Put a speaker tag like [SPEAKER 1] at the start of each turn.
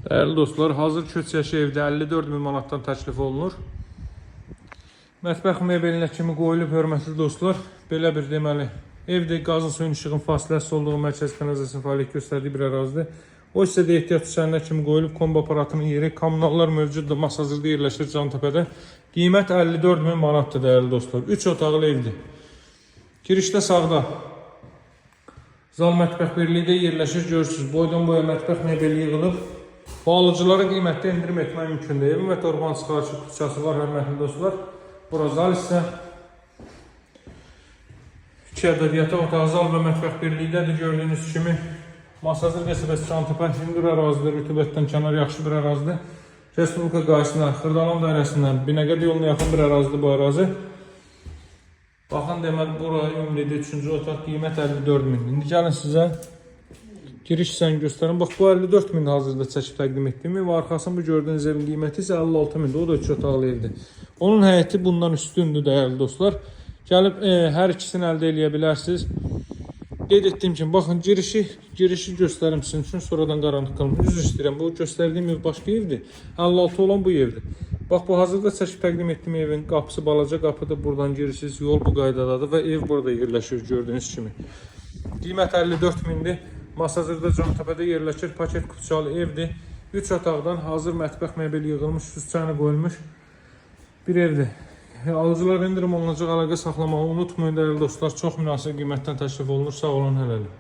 [SPEAKER 1] Değerli dostlar, hazır köç yaşı evdə 54 min manatdan təklif olunur. Mətbəx mebelinə kimi qoyulub, hörmətli dostlar. Belə bir deməli, evdə qazın suyun işığın fasiləsiz olduğu mərkəz kanalizasiya fəaliyyət göstərdiyi bir ərazidir. O isə də ehtiyat düşənlər kimi qoyulub, kombi aparatının yeri, kommunallar mövcuddur, mas hazırda yerləşir Cantəpədə. Qiymət 54 min manatdır değerli dostlar. 3 otaqlı evdir. Girişdə sağda zal mətbəx birliyi yerləşir, görürsünüz. Boydan boya mətbəx mebeli yığılıb. Bu alıcılara qiymətdə indirim etmək mümkündür. Evin və torban çıxarıcı tutuşası var, hörmətli dostlar. Bura zal isə 2 ədəd yataq otağı, zal və mətbəx birlikdədir. Gördüyünüz kimi Masazır qəsəbəsi Cantəpə hündür ərazidir, rütubətdən kənar yaxşı bir ərazidir. Respublika qayısına, Xırdalan dairəsindən Binəqədi yoluna yaxın bir ərazidir bu ərazi. Baxın, deməli, bura ümumlidir, 3-cü otaq, qiymət 54 min. İndi gəlin sizə giriş hissəni göstərin. Bax, bu 54 min hazırda çəkib təqdim etdiyimi və arxasında bu gördüyünüz evin qiyməti isə 56 mindir. O da 3 otaqlı evdir. Onun həyəti bundan üstündür, dəyərli dostlar. Gəlib hər ikisini əldə edə bilərsiniz. Qeyd etdiyim kimi, baxın, girişi göstərim sizin üçün, sonradan qaranlıq qalmır. Üzr istəyirəm, bu göstərdiyim ev başqa evdir. 56 olan bu evdir. Bax, bu hazırda çəkib təqdim etdiyim evin qapısı balaca qapıdır. Buradan girirsiniz, yol bu qaydadadır və ev burada yerləşir gördüyünüz kimi. Qiymət 54 mindir. Masazırda Cantəpədə yerləşir, paket kutuçalı evdir. 3 otaqdan hazır mətbəx mebeli yığılmış, süs çayını qoyulmuş bir evdir. Alıcılar indirim olunacaq, əlaqə saxlamağı unutmayın değerli dostlar. Çox münasib qiymətdən təklif olunur. Sağ olun, hələlik.